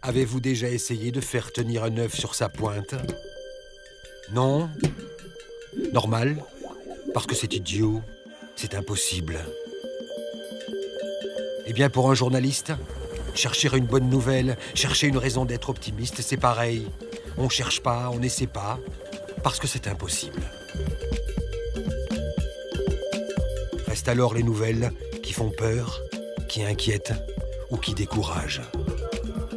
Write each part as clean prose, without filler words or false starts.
Avez-vous déjà essayé de faire tenir un œuf sur sa pointe? Non? Normal? Parce que c'est idiot? C'est impossible. Eh bien, pour un journaliste, chercher une bonne nouvelle, chercher une raison d'être optimiste, c'est pareil. On cherche pas, on n'essaie pas, parce que c'est impossible. Restent alors les nouvelles qui font peur, qui inquiètent ou qui découragent.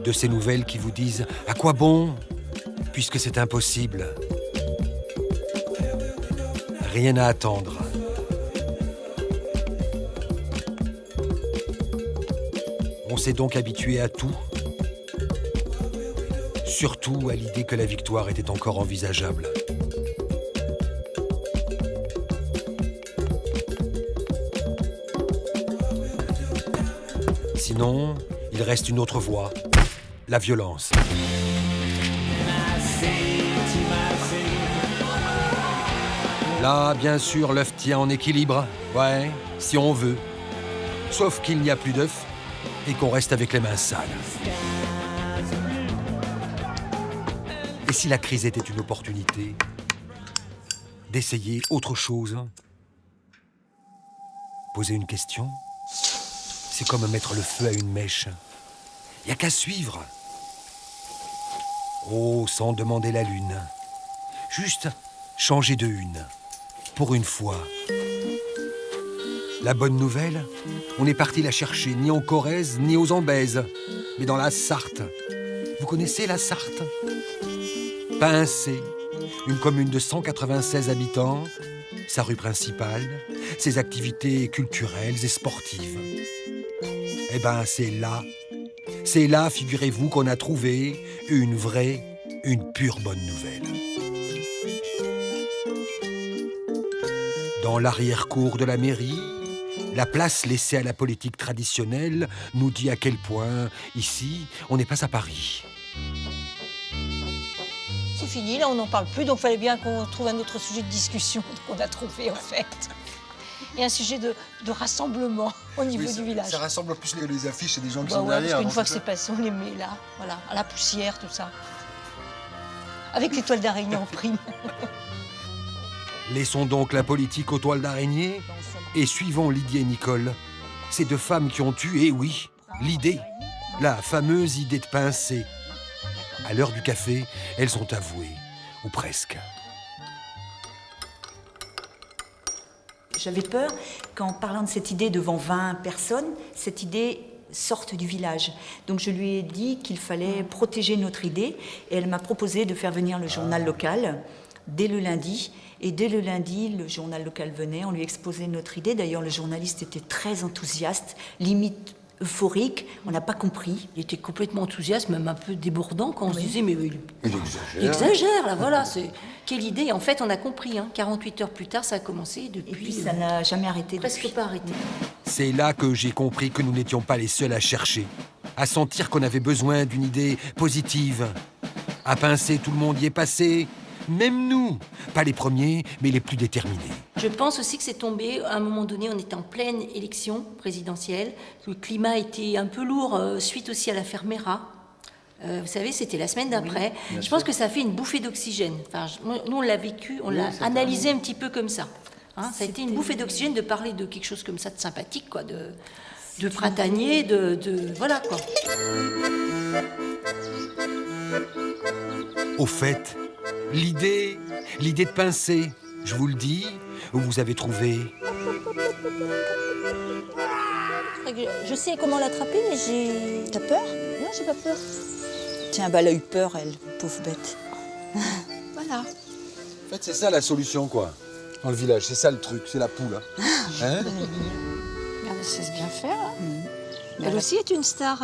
De ces nouvelles qui vous disent « À quoi bon ?» puisque c'est impossible. Rien à attendre. On s'est donc habitué à tout, surtout à l'idée que la victoire était encore envisageable. Sinon, il reste une autre voie, la violence. Là, bien sûr, l'œuf tient en équilibre. Ouais, si on veut. Sauf qu'il n'y a plus d'œuf et qu'on reste avec les mains sales. Et si la crise était une opportunité d'essayer autre chose? Poser une question? C'est comme mettre le feu à une mèche. Il n'y a qu'à suivre. Oh, sans demander la lune. Juste changer de une. Pour une fois. La bonne nouvelle, on est parti la chercher ni en Corrèze, ni aux Ambèzes, mais dans la Sarthe. Vous connaissez la Sarthe? Pincé, une commune de 196 habitants, sa rue principale, ses activités culturelles et sportives. Eh ben, c'est là, figurez-vous, qu'on a trouvé une pure bonne nouvelle. Dans l'arrière-cour de la mairie, la place laissée à la politique traditionnelle nous dit à quel point, ici, on n'est pas à Paris. C'est fini, là on n'en parle plus, donc il fallait bien qu'on trouve un autre sujet de discussion qu'on a trouvé en fait. Et un sujet de rassemblement au niveau du village. Ça rassemble plus les affiches et des gens qui Bah sont ouais, derrière. parce qu'une fois que c'est passé, on les met là, voilà, à la poussière, tout ça. Avec les toiles d'araignée en prime. Laissons donc la politique aux toiles d'araignée et suivons Lydie et Nicole. Ces deux femmes qui ont eu, oui, l'idée, la fameuse idée de pincer. À l'heure du café, elles ont avoué, ou presque. J'avais peur qu'en parlant de cette idée devant 20 personnes, cette idée sorte du village. Donc je lui ai dit qu'il fallait protéger notre idée et elle m'a proposé de faire venir le journal local dès le lundi. Et dès le lundi, le journal local venait, on lui exposait notre idée. D'ailleurs, le journaliste était très enthousiaste, limite euphorique, on n'a pas compris. Il était complètement enthousiaste, même un peu débordant, quand on se disait, mais Il exagère, là, voilà, c'est... Quelle idée. En fait, on a compris, 48 heures plus tard, ça a commencé depuis... Et puis, ça n'a jamais arrêté. Presque pas arrêté. C'est là que j'ai compris que nous n'étions pas les seuls à chercher, à sentir qu'on avait besoin d'une idée positive. À pincer, tout le monde y est passé, même nous. Pas les premiers, mais les plus déterminés. Je pense aussi que c'est tombé, à un moment donné, on était en pleine élection présidentielle. Le climat était un peu lourd, suite aussi à l'affaire Mera. Vous savez, c'était la semaine d'après. Oui, je pense que ça a fait une bouffée d'oxygène. Enfin, nous, on l'a vécu, on l'a analysé un petit peu comme ça. Ça a été une bouffée d'oxygène de parler de quelque chose comme ça, de sympathique, quoi, de printanier, voilà, quoi. Au fait, l'idée de pincer, je vous le dis, vous avez trouvé. Je sais comment l'attraper, mais j'ai... T'as peur? Non, j'ai pas peur. Tiens, bah, elle a eu peur, elle, pauvre bête. Voilà. En fait, c'est ça la solution, quoi. Dans le village, c'est ça le truc, c'est la poule. Hein Regarde, elle sait bien faire. Elle aussi est une star.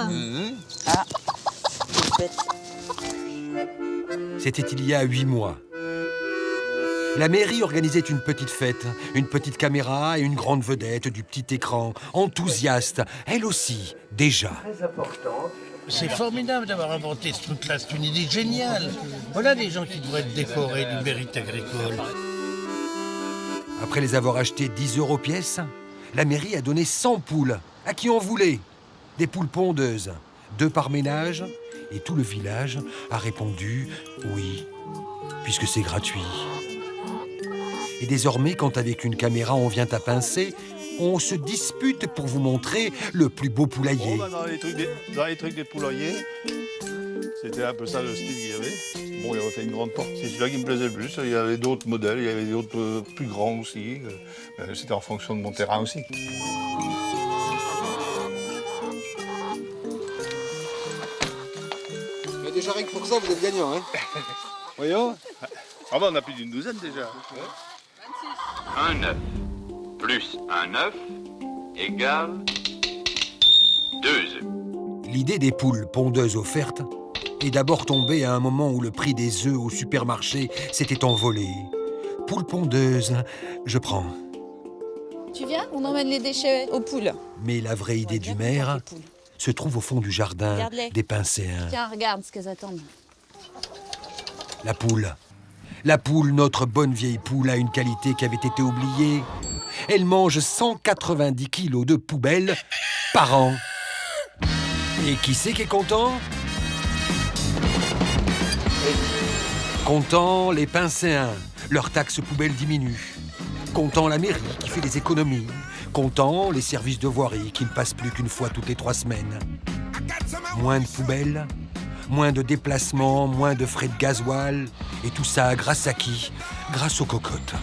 Ah, pauvre bête. C'était il y a 8 mois. La mairie organisait une petite fête, une petite caméra et une grande vedette du petit écran, enthousiaste, elle aussi, déjà. C'est formidable d'avoir inventé ce truc-là, c'est une idée géniale. Voilà des gens qui devraient être décorés du mérite agricole. Après les avoir achetés 10 € pièce, la mairie a donné 100 poules à qui on voulait. Des poules pondeuses, 2 par ménage, et tout le village a répondu oui, puisque c'est gratuit. Et désormais, quand avec une caméra on vient à pincer, on se dispute pour vous montrer le plus beau poulailler. Dans les trucs des poulaillers, c'était un peu ça le style qu'il y avait. Bon, il avait fait une grande porte. C'est celui-là qui me plaisait le plus. Il y avait d'autres modèles, il y avait d'autres plus grands aussi. C'était en fonction de mon terrain aussi. Mais déjà rien que pour ça, vous êtes gagnant, hein. Voyons. Ah ben, on a plus d'une douzaine déjà. Un œuf plus un œuf égale 2 œufs. L'idée des poules pondeuses offertes est d'abord tombée à un moment où le prix des œufs au supermarché s'était envolé. Poule pondeuse, je prends. Tu viens? On emmène les déchets aux poules. Mais la vraie idée du maire se trouve au fond du jardin Regarde-les. des Pincéens. Tiens, regarde ce qu'elles attendent. La poule. La poule, notre bonne vieille poule, a une qualité qui avait été oubliée. Elle mange 190 kilos de poubelles par an. Et qui c'est qui est content? Content les Pincéens. Leur taxe poubelle diminue. Content la mairie qui fait des économies. Content les services de voirie qui ne passent plus qu'une fois toutes les 3 semaines. Moins de poubelles, moins de déplacements, moins de frais de gasoil. Et tout ça grâce à qui? Grâce aux cocottes.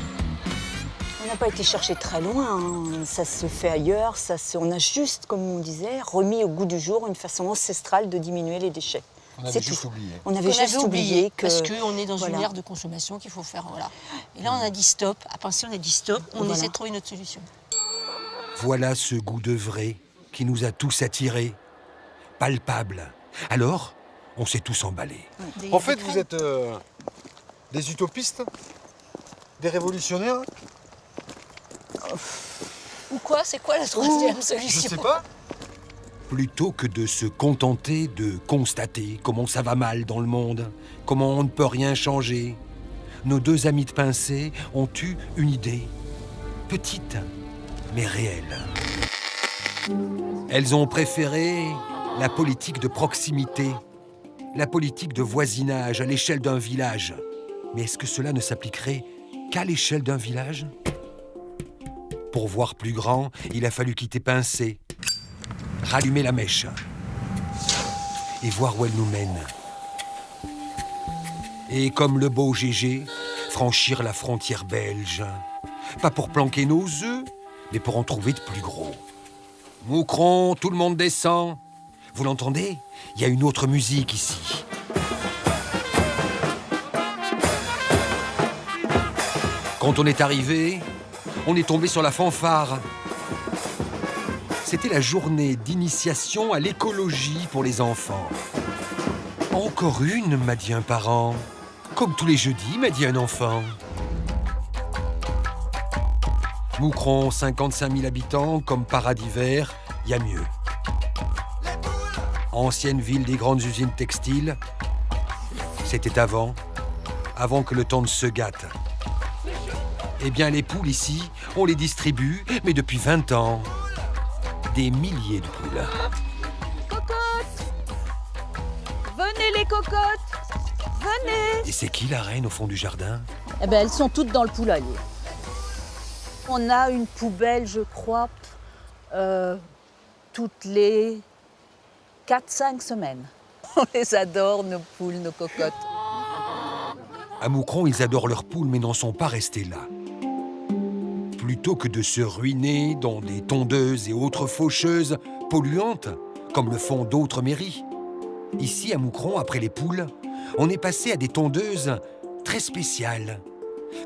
On n'a pas été chercher très loin, hein. Ça se fait ailleurs. On a juste, comme on disait, remis au goût du jour une façon ancestrale de diminuer les déchets. On avait C'est juste tout. oublié. On avait juste oublié que... Parce qu'on est dans voilà. une ère de consommation qu'il faut faire. Voilà. Et là, on a dit stop. À penser, on a dit stop. On Voilà. essaie de trouver une autre solution. Voilà ce goût de vrai qui nous a tous attirés. Palpable. Alors, on s'est tous emballés. En fait, vous êtes des utopistes? Des révolutionnaires? Ou quoi? C'est quoi la troisième Je solution? sais pas. Plutôt que de se contenter de constater comment ça va mal dans le monde, comment on ne peut rien changer, nos 2 amies de Pincé ont eu une idée. Petite, mais réelle. Elles ont préféré la politique de proximité, la politique de voisinage à l'échelle d'un village. Mais est-ce que cela ne s'appliquerait qu'à l'échelle d'un village? Pour voir plus grand, il a fallu quitter Pincé, rallumer la mèche et voir où elle nous mène. Et comme le beau Gégé, franchir la frontière belge. Pas pour planquer nos œufs, mais pour en trouver de plus gros. Moucron, tout le monde descend. Vous l'entendez? Il y a une autre musique ici. Quand on est arrivé, on est tombé sur la fanfare. C'était la journée d'initiation à l'écologie pour les enfants. Encore une, m'a dit un parent. Comme tous les jeudis, m'a dit un enfant. Moucron, 55 000 habitants, comme paradis vert, y a mieux. Ancienne ville des grandes usines textiles, c'était avant que le temps ne se gâte. Eh bien, les poules ici, on les distribue, mais depuis 20 ans. Des milliers de poules. Venez les cocottes! Venez! Et c'est qui la reine au fond du jardin? Eh ben, elles sont toutes dans le poulailler. On a une poubelle, je crois, toutes les 4-5 semaines. On les adore, nos poules, nos cocottes. À Moucron, ils adorent leurs poules, mais n'en sont pas restés là. Plutôt que de se ruiner dans des tondeuses et autres faucheuses polluantes, comme le font d'autres mairies, ici à Moucron, après les poules, on est passé à des tondeuses très spéciales,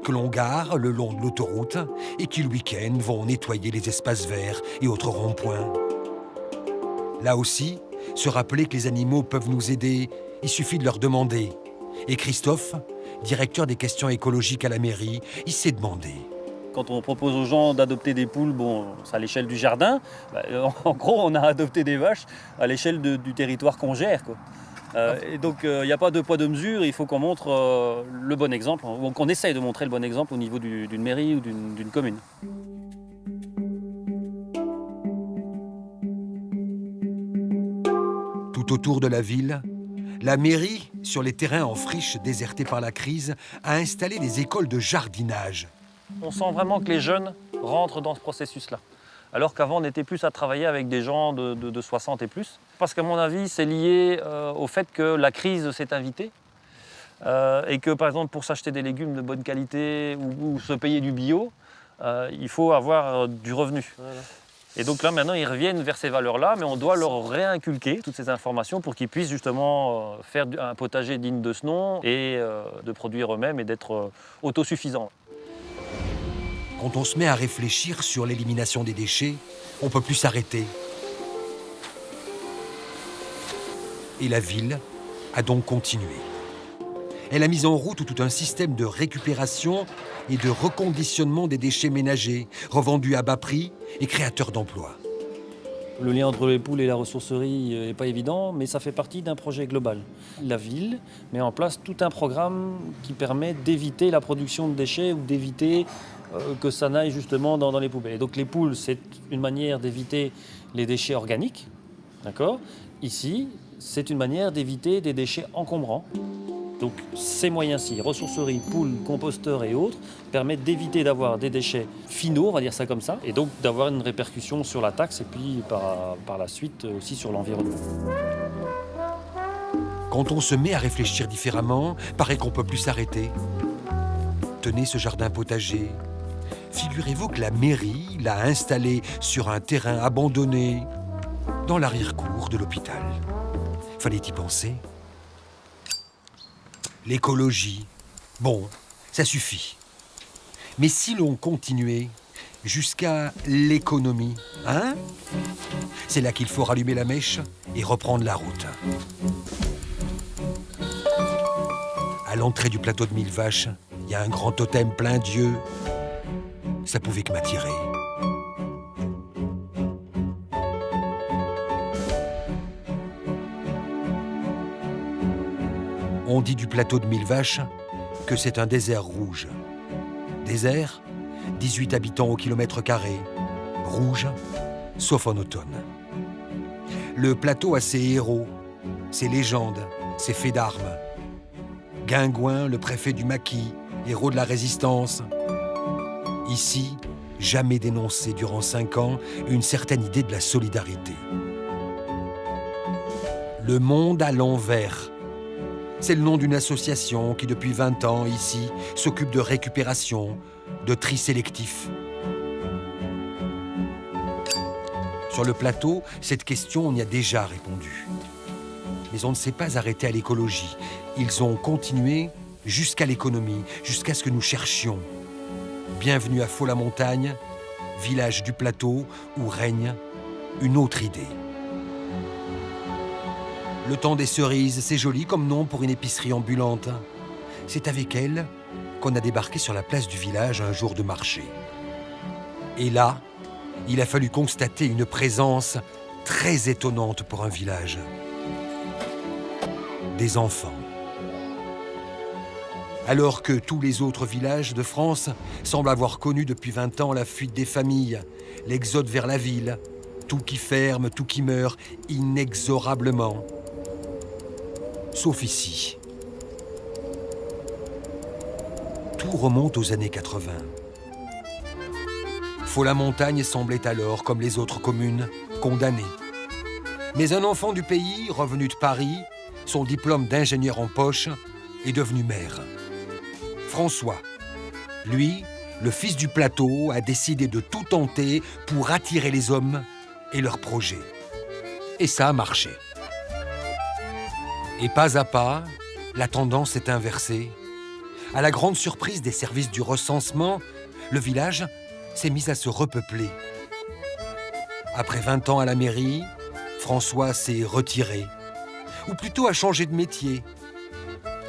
que l'on gare le long de l'autoroute et qui, le week-end, vont nettoyer les espaces verts et autres ronds-points. Là aussi, se rappeler que les animaux peuvent nous aider, il suffit de leur demander. Et Christophe, directeur des questions écologiques à la mairie, il s'est demandé. Quand on propose aux gens d'adopter des poules, bon, c'est à l'échelle du jardin. En gros, on a adopté des vaches à l'échelle du territoire qu'on gère, quoi. Et donc, il n'y a pas de poids de mesure. Il faut qu'on montre le bon exemple, ou qu'on essaye de montrer le bon exemple au niveau d'une mairie ou d'une commune. Tout autour de la ville, la mairie, sur les terrains en friche désertés par la crise, a installé des écoles de jardinage. On sent vraiment que les jeunes rentrent dans ce processus-là. Alors qu'avant, on était plus à travailler avec des gens de 60 et plus. Parce qu'à mon avis, c'est lié au fait que la crise s'est invitée. Et que, par exemple, pour s'acheter des légumes de bonne qualité ou se payer du bio, il faut avoir du revenu. Voilà. Et donc là, maintenant, ils reviennent vers ces valeurs-là, mais on doit leur réinculquer toutes ces informations pour qu'ils puissent justement faire un potager digne de ce nom et de produire eux-mêmes et d'être autosuffisants. Quand on se met à réfléchir sur l'élimination des déchets, on ne peut plus s'arrêter. Et la ville a donc continué. Elle a mis en route tout un système de récupération et de reconditionnement des déchets ménagers, revendus à bas prix et créateurs d'emplois. Le lien entre les poules et la ressourcerie n'est pas évident, mais ça fait partie d'un projet global. La ville met en place tout un programme qui permet d'éviter la production de déchets ou d'éviter que ça n'aille justement dans les poubelles. Et donc les poules, c'est une manière d'éviter les déchets organiques, d'accord ? Ici, c'est une manière d'éviter des déchets encombrants. Donc ces moyens-ci, ressourcerie, poules, composteurs et autres, permettent d'éviter d'avoir des déchets finaux, on va dire ça comme ça, et donc d'avoir une répercussion sur la taxe et puis par la suite aussi sur l'environnement. Quand on se met à réfléchir différemment, paraît qu'on ne peut plus s'arrêter. Tenez ce jardin potager. Figurez-vous que la mairie l'a installé sur un terrain abandonné dans l'arrière-cour de l'hôpital. Fallait y penser. L'écologie, bon, ça suffit. Mais si l'on continuait jusqu'à l'économie, hein ? C'est là qu'il faut rallumer la mèche et reprendre la route. À l'entrée du plateau de Mille Vaches, il y a un grand totem plein d'yeux. Ça pouvait que m'attirer. On dit du plateau de Mille Vaches que c'est un désert rouge. Désert, 18 habitants au kilomètre carré. Rouge, sauf en automne. Le plateau a ses héros, ses légendes, ses faits d'armes. Guingouin, le préfet du Maquis, héros de la résistance. Ici, jamais dénoncé durant 5 ans une certaine idée de la solidarité. Le monde à l'envers. C'est le nom d'une association qui, depuis 20 ans, ici, s'occupe de récupération, de tri sélectif. Sur le plateau, cette question, on y a déjà répondu. Mais on ne s'est pas arrêté à l'écologie. Ils ont continué jusqu'à l'économie, jusqu'à ce que nous cherchions. Bienvenue à Faux-la-Montagne, village du plateau où règne une autre idée. Le temps des cerises, c'est joli comme nom pour une épicerie ambulante. C'est avec elle qu'on a débarqué sur la place du village un jour de marché. Et là, il a fallu constater une présence très étonnante pour un village. Des enfants. Alors que tous les autres villages de France semblent avoir connu depuis 20 ans la fuite des familles, l'exode vers la ville, tout qui ferme, tout qui meurt, inexorablement. Sauf ici. Tout remonte aux années 80. Faux-la-Montagne semblait alors, comme les autres communes, condamnée. Mais un enfant du pays, revenu de Paris, son diplôme d'ingénieur en poche, est devenu maire. François. Lui, le fils du plateau, a décidé de tout tenter pour attirer les hommes et leurs projets. Et ça a marché. Et pas à pas, la tendance s'est inversée. À la grande surprise des services du recensement, le village s'est mis à se repeupler. Après 20 ans à la mairie, François s'est retiré. Ou plutôt a changé de métier.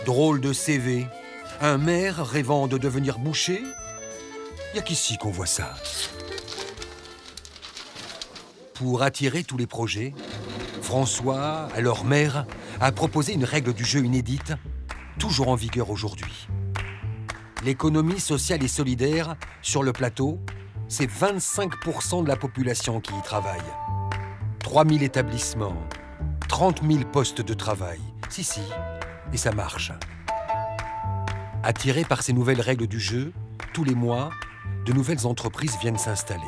Drôle de CV. Un maire rêvant de devenir boucher, il n'y a qu'ici qu'on voit ça. Pour attirer tous les projets, François, alors maire, a proposé une règle du jeu inédite, toujours en vigueur aujourd'hui. L'économie sociale et solidaire, sur le plateau, c'est 25% de la population qui y travaille. 3000 établissements, 30 000 postes de travail. Si, et ça marche. Attirés par ces nouvelles règles du jeu, tous les mois, de nouvelles entreprises viennent s'installer.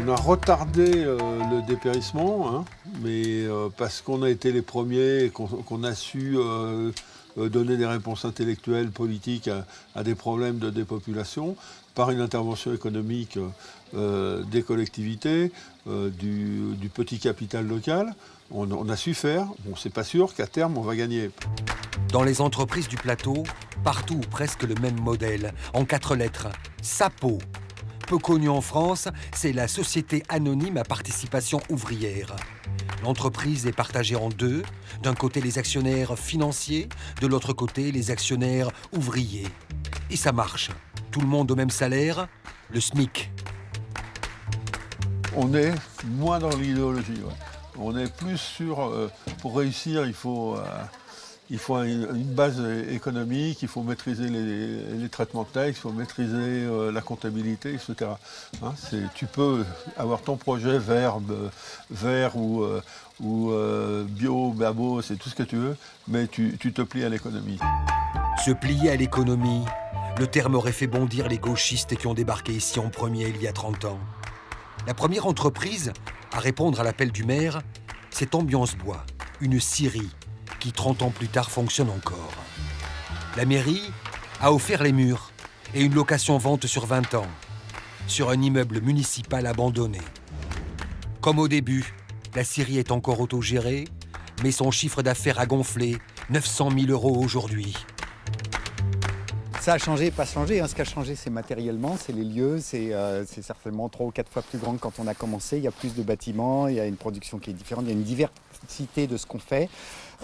On a retardé le dépérissement, hein, mais parce qu'on a été les premiers et qu'on a su donner des réponses intellectuelles, politiques à des problèmes de dépopulation par une intervention économique des collectivités, du petit capital local. On a su faire. Bon, c'est pas sûr qu'à terme, on va gagner. Dans les entreprises du plateau, partout ou presque le même modèle, en 4 lettres, SAPO. Peu connue en France, c'est la Société Anonyme à Participation Ouvrière. L'entreprise est partagée en deux. D'un côté, les actionnaires financiers, de l'autre côté, les actionnaires ouvriers. Et ça marche. Tout le monde au même salaire, le SMIC. On est moins dans l'idéologie. Ouais. On est plus sur, pour réussir, il faut une base économique, il faut maîtriser les traitements de texte, il faut maîtriser la comptabilité, etc. Hein, tu peux avoir ton projet vert ou bio, babo, c'est tout ce que tu veux, mais tu te plies à l'économie. Se plier à l'économie, le terme aurait fait bondir les gauchistes qui ont débarqué ici en premier il y a 30 ans. La première entreprise à répondre à l'appel du maire, c'est Ambiance Bois, une scierie qui 30 ans plus tard fonctionne encore. La mairie a offert les murs et une location-vente sur 20 ans, sur un immeuble municipal abandonné. Comme au début, la scierie est encore autogérée, mais son chiffre d'affaires a gonflé, 900 000 € aujourd'hui. Ça a changé, pas changé. Hein. Ce qui a changé, c'est matériellement, c'est les lieux. C'est certainement 3 ou 4 fois plus grand que quand on a commencé. Il y a plus de bâtiments, il y a une production qui est différente, il y a une diversité de ce qu'on fait.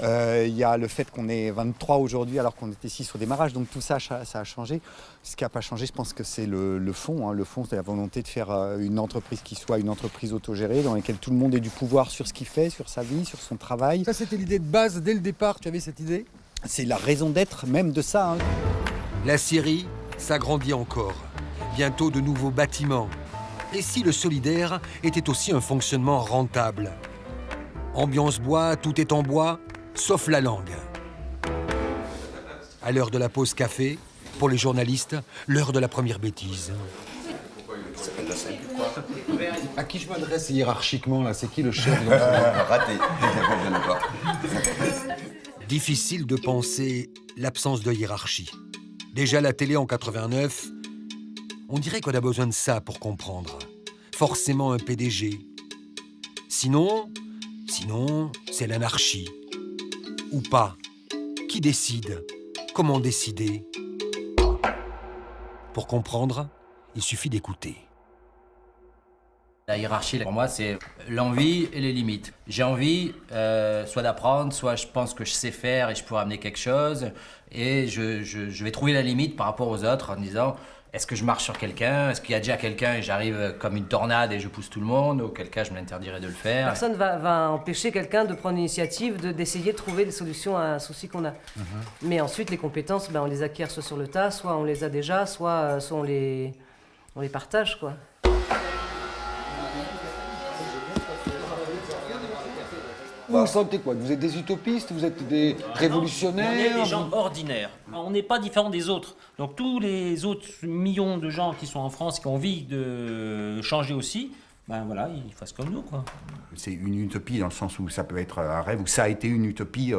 Il y a le fait qu'on est 23 aujourd'hui alors qu'on était 6 au démarrage. Donc tout ça, ça a changé. Ce qui n'a pas changé, je pense que c'est le fond. Hein. Le fond, c'est la volonté de faire une entreprise qui soit une entreprise autogérée, dans laquelle tout le monde ait du pouvoir sur ce qu'il fait, sur sa vie, sur son travail. Ça, c'était l'idée de base. Dès le départ, tu avais cette idée ? C'est la raison d'être même de ça. Hein. La scierie s'agrandit encore. Bientôt de nouveaux bâtiments. Et si le solidaire était aussi un fonctionnement rentable ? Ambiance Bois, tout est en bois, sauf la langue. À l'heure de la pause café, pour les journalistes, l'heure de la première bêtise. À qui je m'adresse hiérarchiquement, là ? C'est qui le chef de Raté. Difficile de penser l'absence de hiérarchie. Déjà la télé en 89, on dirait qu'on a besoin de ça pour comprendre. Forcément un PDG. Sinon, c'est l'anarchie. Ou pas. Qui décide ? Comment décider ? Pour comprendre, il suffit d'écouter. La hiérarchie, pour moi, c'est l'envie et les limites. J'ai envie soit d'apprendre, soit je pense que je sais faire et je pourrais amener quelque chose. Et je vais trouver la limite par rapport aux autres en disant, est-ce que je marche sur quelqu'un ? Est-ce qu'il y a déjà quelqu'un et j'arrive comme une tornade et je pousse tout le monde ? Auquel cas, je m'interdirais de le faire. Personne va empêcher quelqu'un de prendre l'initiative, d'essayer de trouver des solutions à un souci qu'on a. Mais ensuite, les compétences, on les acquiert soit sur le tas, soit on les a déjà, soit on les partage, quoi. Vous sentez quoi ? Vous êtes des utopistes ? Vous êtes des révolutionnaires ? On est des gens ordinaires. On n'est pas différents des autres. Donc tous les autres millions de gens qui sont en France, qui ont envie de changer aussi, voilà, ils fassent comme nous, quoi. C'est une utopie dans le sens où ça peut être un rêve, ou ça a été une utopie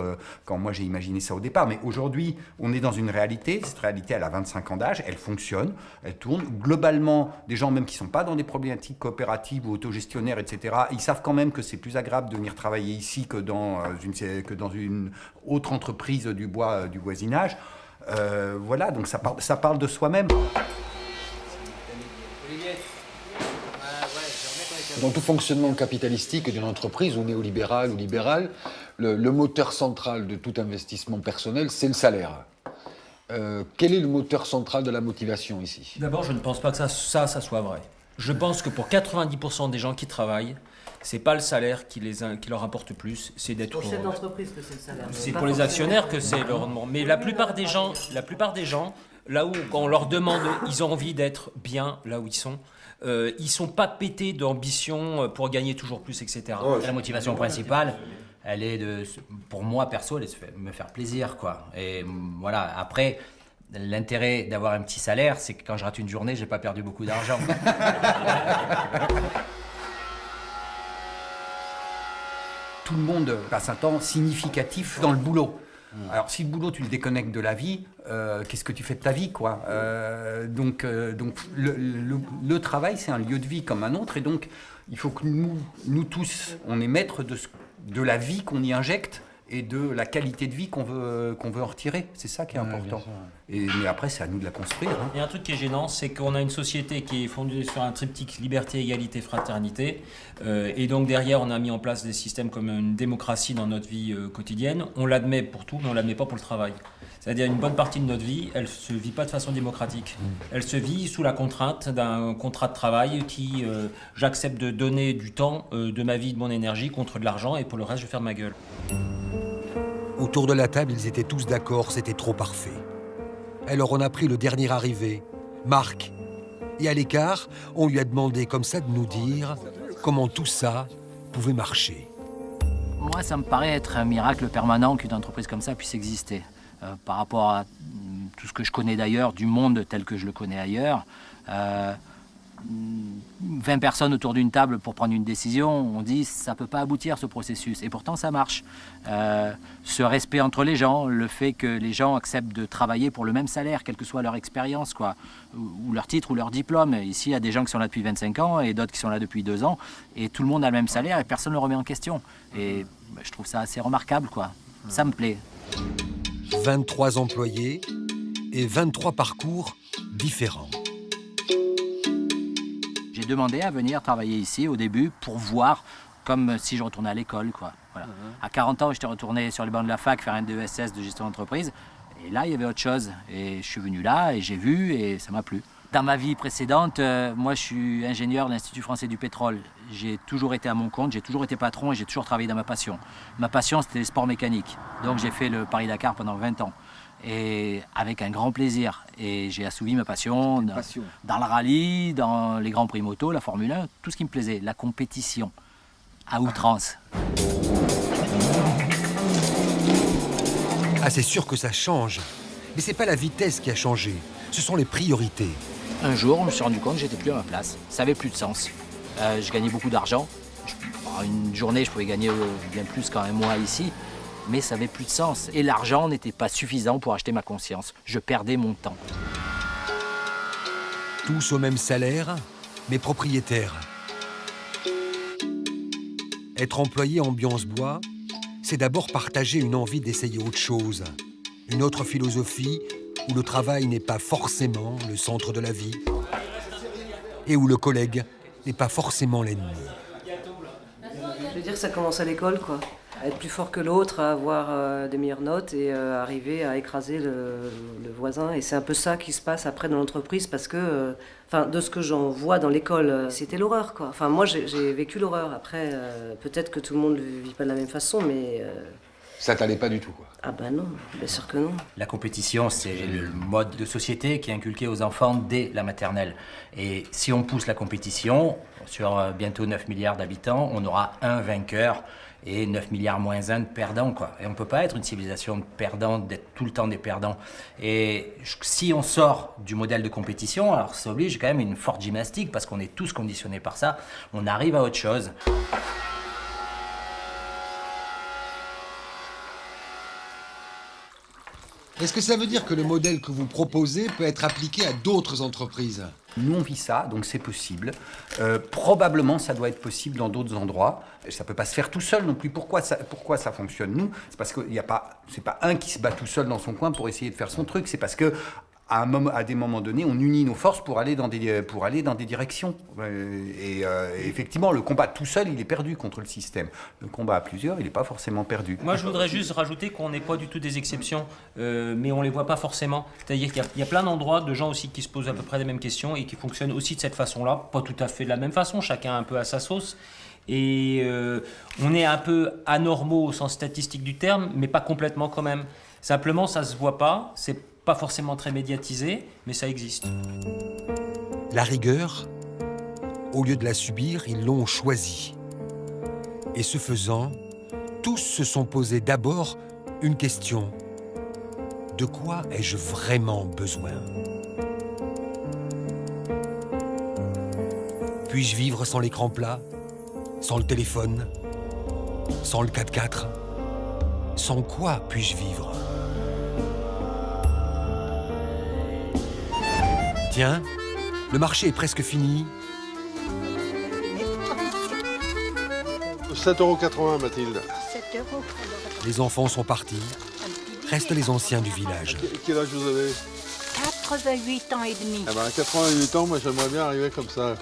quand moi j'ai imaginé ça au départ. Mais aujourd'hui, on est dans une réalité. Cette réalité, elle a 25 ans d'âge, elle fonctionne, elle tourne. Globalement, des gens même qui ne sont pas dans des problématiques coopératives ou autogestionnaires, etc., ils savent quand même que c'est plus agréable de venir travailler ici que dans une autre entreprise du bois du voisinage. Voilà, donc ça parle de soi-même. Dans tout fonctionnement capitalistique d'une entreprise, ou néolibéral ou libéral, le moteur central de tout investissement personnel, c'est le salaire. Quel est le moteur central de la motivation ici ? D'abord, je ne pense pas que ça soit vrai. Je pense que pour 90% des gens qui travaillent, c'est pas le salaire qui leur apporte plus, c'est d'être Pour le chef heureux. d'entreprise que c'est le salaire. C'est pour les actionnaires que c'est le rendement. Mais la plupart des gens là où, quand on leur demande, ils ont envie d'être bien là où ils sont. Ils sont pas pétés d'ambition pour gagner toujours plus, etc. La motivation principale, elle est pour moi perso, elle est de me faire plaisir, quoi. Et voilà, après, l'intérêt d'avoir un petit salaire, c'est que quand je rate une journée, j'ai pas perdu beaucoup d'argent. Tout le monde passe un temps significatif dans le boulot. Alors si le boulot tu le déconnectes de la vie, qu'est-ce que tu fais de ta vie, quoi? Donc le travail c'est un lieu de vie comme un autre, et donc il faut que nous tous on est maîtres de la vie qu'on y injecte et de la qualité de vie qu'on veut en retirer. C'est ça qui est important. Mais après c'est à nous de la construire. Il y a un truc qui est gênant, c'est qu'on a une société qui est fondée sur un triptyque liberté, égalité, fraternité. Et donc derrière, on a mis en place des systèmes comme une démocratie dans notre vie quotidienne. On l'admet pour tout, mais on ne l'admet pas pour le travail. C'est-à-dire une bonne partie de notre vie, elle ne se vit pas de façon démocratique. Elle se vit sous la contrainte d'un contrat de travail qui, j'accepte de donner du temps, de ma vie, de mon énergie contre de l'argent, et pour le reste, je vais faire ma gueule. Autour de la table, ils étaient tous d'accord, c'était trop parfait. Alors on a pris le dernier arrivé, Marc. Et à l'écart, on lui a demandé comme ça de nous dire comment tout ça pouvait marcher. Moi, ça me paraît être un miracle permanent qu'une entreprise comme ça puisse exister. Par rapport à tout ce que je connais d'ailleurs, du monde tel que je le connais ailleurs, 20 personnes autour d'une table pour prendre une décision, on dit ça ne peut pas aboutir ce processus, et pourtant ça marche. Ce respect entre les gens, le fait que les gens acceptent de travailler pour le même salaire, quelle que soit leur expérience, quoi, ou leur titre ou leur diplôme. Ici, il y a des gens qui sont là depuis 25 ans et d'autres qui sont là depuis 2 ans, et tout le monde a le même salaire et personne ne le remet en question. Et je trouve ça assez remarquable, quoi. Ça me plaît. 23 employés et 23 parcours différents. J'ai demandé à venir travailler ici au début pour voir comme si je retournais à l'école, quoi. Voilà. À 40 ans, j'étais retourné sur les bancs de la fac faire un DESS de gestion d'entreprise. Et là, il y avait autre chose. Et je suis venu là et j'ai vu et ça m'a plu. Dans ma vie précédente, moi, je suis ingénieur de l'Institut français du pétrole. J'ai toujours été à mon compte, j'ai toujours été patron et j'ai toujours travaillé dans ma passion. Ma passion, c'était les sports mécaniques. Donc, j'ai fait le Paris-Dakar pendant 20 ans. Et avec un grand plaisir. Et j'ai assouvi ma passion dans le rallye, dans les grands prix moto, la Formule 1, tout ce qui me plaisait, la compétition, à outrance. Ah, c'est sûr que ça change. Mais c'est pas la vitesse qui a changé, ce sont les priorités. Un jour, je me suis rendu compte que j'étais plus à ma place. Ça n'avait plus de sens. Je gagnais beaucoup d'argent. Une journée, je pouvais gagner bien plus qu'un mois ici. Mais ça n'avait plus de sens. Et l'argent n'était pas suffisant pour acheter ma conscience. Je perdais mon temps. Tous au même salaire, mais propriétaires. Être employé ambiance bois, c'est d'abord partager une envie d'essayer autre chose. Une autre philosophie où le travail n'est pas forcément le centre de la vie. Et où le collègue n'est pas forcément l'ennemi. Je veux dire, ça commence à l'école, quoi. À être plus fort que l'autre, à avoir des meilleures notes et arriver à écraser le voisin. Et c'est un peu ça qui se passe après dans l'entreprise parce que, de ce que j'en vois dans l'école, c'était l'horreur, quoi. Enfin, moi, j'ai vécu l'horreur. Après, peut-être que tout le monde ne le vit pas de la même façon, mais... Ça t'allait pas du tout, quoi. Ah ben non, bien sûr que non. La compétition, c'est le mode de société qui est inculqué aux enfants dès la maternelle. Et si on pousse la compétition, sur bientôt 9 milliards d'habitants, on aura un vainqueur et 9 milliards moins 1 de perdants, quoi. Et on ne peut pas être une civilisation de perdants, d'être tout le temps des perdants. Et si on sort du modèle de compétition, alors ça oblige quand même une forte gymnastique, parce qu'on est tous conditionnés par ça, on arrive à autre chose. Est-ce que ça veut dire que le modèle que vous proposez peut être appliqué à d'autres entreprises ? Nous, on vit ça, donc c'est possible. Probablement, ça doit être possible dans d'autres endroits. Ça ne peut pas se faire tout seul non plus. Pourquoi ça fonctionne, nous ? C'est parce que c'est pas un qui se bat tout seul dans son coin pour essayer de faire son truc. C'est parce que à des moments donnés, on unit nos forces pour aller dans des directions. Et effectivement, le combat tout seul, il est perdu contre le système. Le combat à plusieurs, il n'est pas forcément perdu. Moi, je voudrais juste rajouter qu'on n'est pas du tout des exceptions, mais on ne les voit pas forcément. C'est-à-dire qu'il y a plein d'endroits de gens aussi qui se posent à peu près les mêmes questions et qui fonctionnent aussi de cette façon-là. Pas tout à fait de la même façon, chacun un peu à sa sauce. Et on est un peu anormaux au sens statistique du terme, mais pas complètement quand même. Simplement, ça ne se voit pas. C'est Pas forcément très médiatisé, mais ça existe. La rigueur, au lieu de la subir, ils l'ont choisie. Et ce faisant, tous se sont posés d'abord une question. De quoi ai-je vraiment besoin ? Puis-je vivre sans l'écran plat, sans le téléphone, sans le 4x4 ? Sans quoi puis-je vivre ? Tiens, le marché est presque fini. 7,80 € Mathilde. 7 euros. Les enfants sont partis. Restent les anciens du village. Quel âge vous avez? 88 ans et demi. Ah ben, à 88 ans, moi j'aimerais bien arriver comme ça.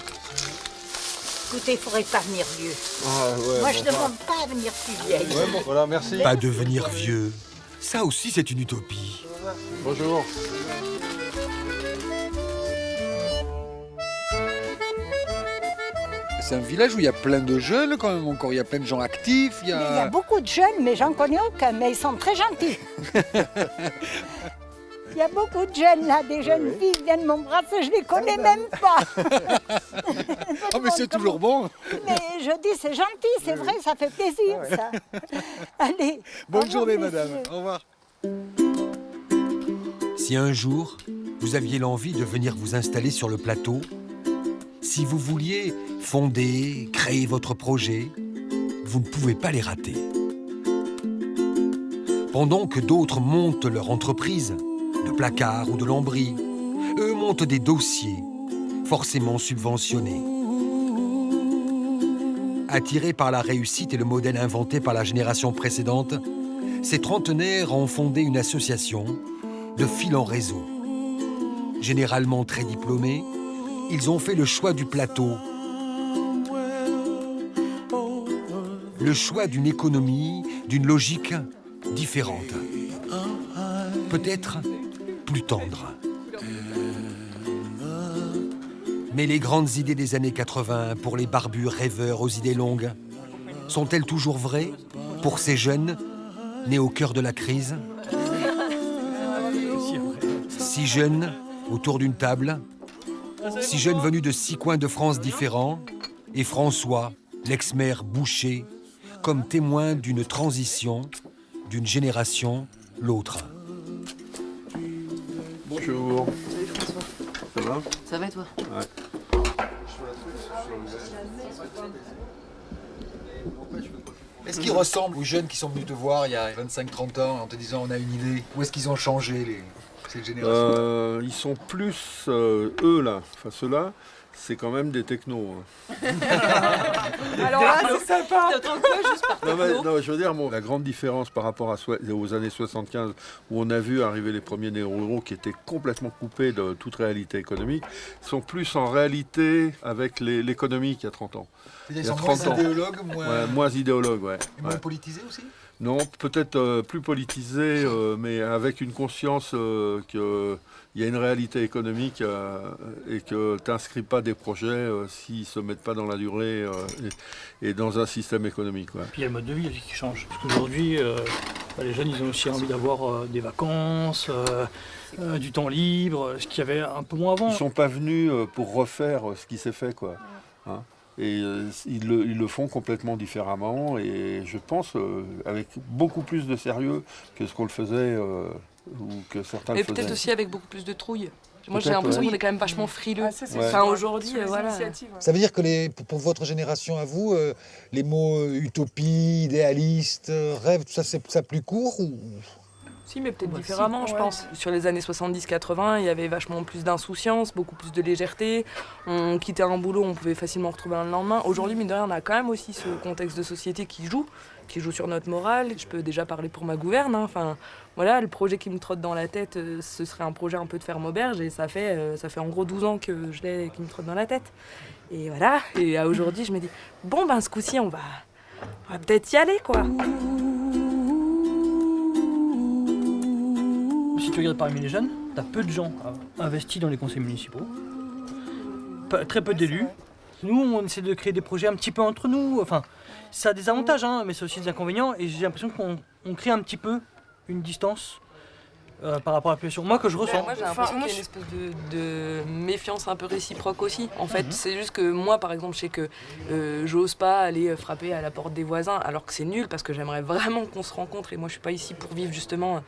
Écoutez, il ne faudrait pas venir vieux. Ah, ouais, moi, bon, je ne demande pas à venir plus vieille. Ouais, bon, voilà, merci. Pas devenir vieux. Ça aussi, c'est une utopie. Bonjour. C'est un village où il y a plein de jeunes quand même encore, il y a plein de gens actifs. Il y a beaucoup de jeunes, mais j'en connais aucun, mais ils sont très gentils. Il y a beaucoup de jeunes là, des jeunes filles qui viennent m'embrasser, je les connais même pas. Ah mais c'est toujours bon. Mais je dis c'est gentil, c'est vrai, ça fait plaisir ça. Allez. Bonne journée madame, au revoir. Si un jour, vous aviez l'envie de venir vous installer sur le plateau, si vous vouliez fonder, créer votre projet, vous ne pouvez pas les rater. Pendant que d'autres montent leur entreprise, de placard ou de lambris, eux montent des dossiers, forcément subventionnés. Attirés par la réussite et le modèle inventé par la génération précédente, ces trentenaires ont fondé une association de fil en réseau. Généralement très diplômés, ils ont fait le choix du plateau, le choix d'une économie, d'une logique différente, peut-être plus tendre. Mais les grandes idées des années 80 pour les barbus rêveurs aux idées longues, sont-elles toujours vraies pour ces jeunes nés au cœur de la crise? Six jeunes autour d'une table, 6 jeunes venus de 6 coins de France différents, et François, l'ex-maire Boucher, comme témoin d'une transition, d'une génération, l'autre. Bonjour. Salut François. Ça va? Ça va et toi? Ouais. Est-ce qu'ils ressemblent aux jeunes qui sont venus te voir il y a 25-30 ans en te disant on a une idée? Ou est-ce qu'ils ont changé cette génération? Ils sont plus, eux là, enfin ceux-là, c'est quand même des technos. Alors là, c'est sympa. T'entends quoi juste par techno? Non, je veux dire, la grande différence par rapport aux années 75, où on a vu arriver les premiers néo-ruraux qui étaient complètement coupés de toute réalité économique, sont plus en réalité avec l'économie qu'il y a 30 ans. Ils sont moins idéologues, moins idéologues, ouais. Et moins politisés aussi? Non, peut-être plus politisés, mais avec une conscience qu'il y a une réalité économique et que tu n'inscris pas des projets s'ils ne se mettent pas dans la durée et dans un système économique. Ouais. Puis il y a le mode de vie aussi qui change. Parce qu'aujourd'hui, les jeunes, ils ont aussi envie d'avoir des vacances, du temps libre, ce qu'il y avait un peu moins avant. Ils ne sont pas venus pour refaire ce qui s'est fait, quoi. Hein? Et ils le font complètement différemment et je pense avec beaucoup plus de sérieux que ce qu'on le faisait ou que certains le faisaient. Et peut-être aussi avec beaucoup plus de trouille. Moi j'ai l'impression qu'on est quand même vachement frileux. Enfin aujourd'hui, voilà. Ça veut dire que pour votre génération à vous, les mots utopie, idéaliste, rêve, tout ça c'est plus court ou... Si, mais peut-être différemment, je pense. Sur les années 70-80, il y avait vachement plus d'insouciance, beaucoup plus de légèreté. On quittait un boulot, on pouvait facilement retrouver un le lendemain. Aujourd'hui, mine de rien, on a quand même aussi ce contexte de société qui joue sur notre morale. Je peux déjà parler pour ma gouverne. Hein. Enfin, voilà, le projet qui me trotte dans la tête, ce serait un projet un peu de ferme auberge. Et ça fait en gros 12 ans que je l'ai qui me trotte dans la tête. Et voilà, et aujourd'hui, je me dis, bon, ben ce coup-ci, on va peut-être y aller, quoi. Si tu regardes parmi les jeunes, tu as peu de gens investis dans les conseils municipaux, très peu d'élus. Nous, on essaie de créer des projets un petit peu entre nous. Enfin, ça a des avantages, hein, mais c'est aussi des inconvénients. Et j'ai l'impression qu'on crée un petit peu une distance par rapport à la population. Moi, que je ressens. Moi, j'ai l'impression qu'il y a une espèce de méfiance un peu réciproque aussi. En fait, c'est juste que moi, par exemple, je sais que j'ose pas aller frapper à la porte des voisins, alors que c'est nul, parce que j'aimerais vraiment qu'on se rencontre. Et moi, je suis pas ici pour vivre justement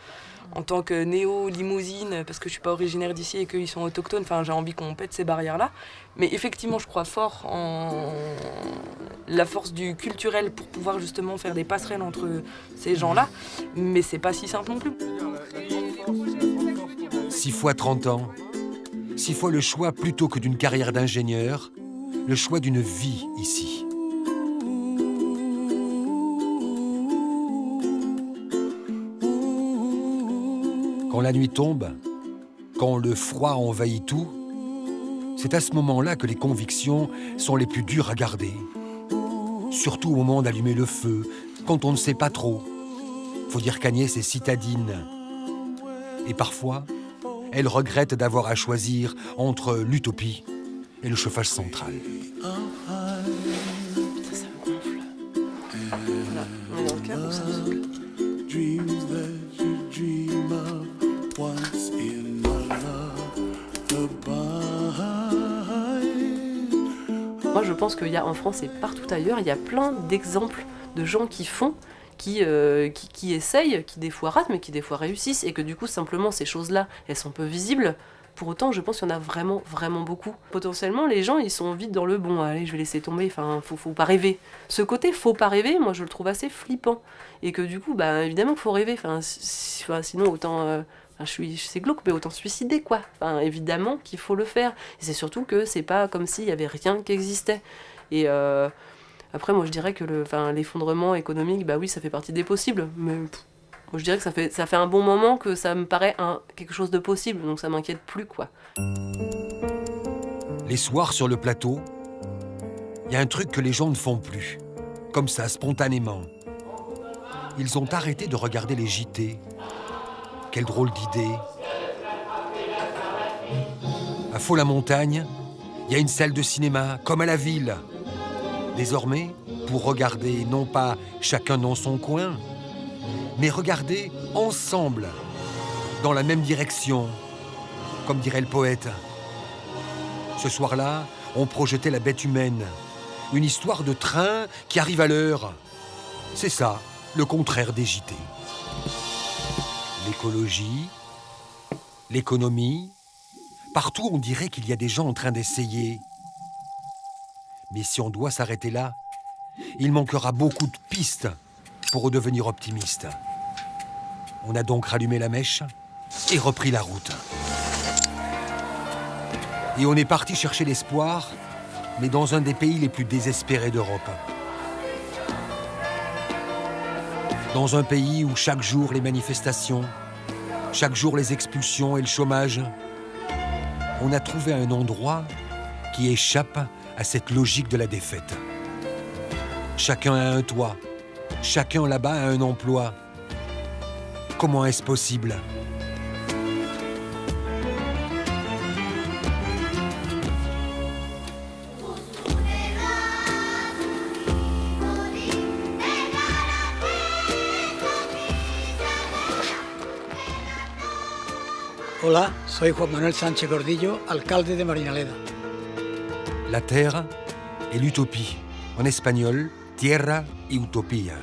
en tant que néo-limousine, parce que je suis pas originaire d'ici et qu'ils sont autochtones. Enfin, j'ai envie qu'on pète ces barrières-là. Mais effectivement, je crois fort en la force du culturel pour pouvoir justement faire des passerelles entre ces gens-là. Mais c'est pas si simple non plus. 6 fois 30 ans, 6 fois le choix plutôt que d'une carrière d'ingénieur, le choix d'une vie ici. Quand la nuit tombe, quand le froid envahit tout, c'est à ce moment-là que les convictions sont les plus dures à garder. Surtout au moment d'allumer le feu, quand on ne sait pas trop. Faut dire qu'Agnès est citadine. Et parfois, elle regrette d'avoir à choisir entre l'utopie et le chauffage central. Ça me gonfle. Voilà, on est dans le cas où ça me saoule. Moi, je pense qu'il y a en France et partout ailleurs, il y a plein d'exemples de gens qui font, qui essayent, qui des fois ratent, mais qui des fois réussissent, et que du coup, simplement, ces choses-là, elles sont peu visibles. Pour autant, je pense qu'il y en a vraiment, vraiment beaucoup. Potentiellement, les gens, ils sont vite dans le bon. Allez, je vais laisser tomber. Enfin, faut pas rêver. Ce côté, faut pas rêver, moi, je le trouve assez flippant. Et que du coup, bah, évidemment, faut rêver. Enfin, sinon, autant... c'est glauque, mais autant se suicider, quoi. Enfin, évidemment qu'il faut le faire. Et c'est surtout que c'est pas comme s'il y avait rien qui existait. Et après, moi, je dirais que l'effondrement économique, bah oui, ça fait partie des possibles. Mais moi, je dirais que ça fait un bon moment que ça me paraît quelque chose de possible. Donc ça m'inquiète plus, quoi. Les soirs sur le plateau, il y a un truc que les gens ne font plus. Comme ça, spontanément. Ils ont arrêté de regarder les JT. Quelle drôle d'idée. À Faux-la-Montagne, il y a une salle de cinéma, comme à la ville. Désormais, pour regarder non pas chacun dans son coin, mais regarder ensemble, dans la même direction, comme dirait le poète. Ce soir-là, on projetait La Bête humaine, une histoire de train qui arrive à l'heure. C'est ça, le contraire des JT. L'écologie, l'économie, partout on dirait qu'il y a des gens en train d'essayer. Mais si on doit s'arrêter là, il manquera beaucoup de pistes pour redevenir optimiste. On a donc rallumé la mèche et repris la route. Et on est parti chercher l'espoir, mais dans un des pays les plus désespérés d'Europe. Dans un pays où chaque jour les manifestations, chaque jour les expulsions et le chômage, on a trouvé un endroit qui échappe à cette logique de la défaite. Chacun a un toit, chacun là-bas a un emploi. Comment est-ce possible ? Hola, soy Juan Manuel Sánchez Gordillo, alcalde de Marinaleda. La terre et l'utopie. En espagnol, tierra y utopía.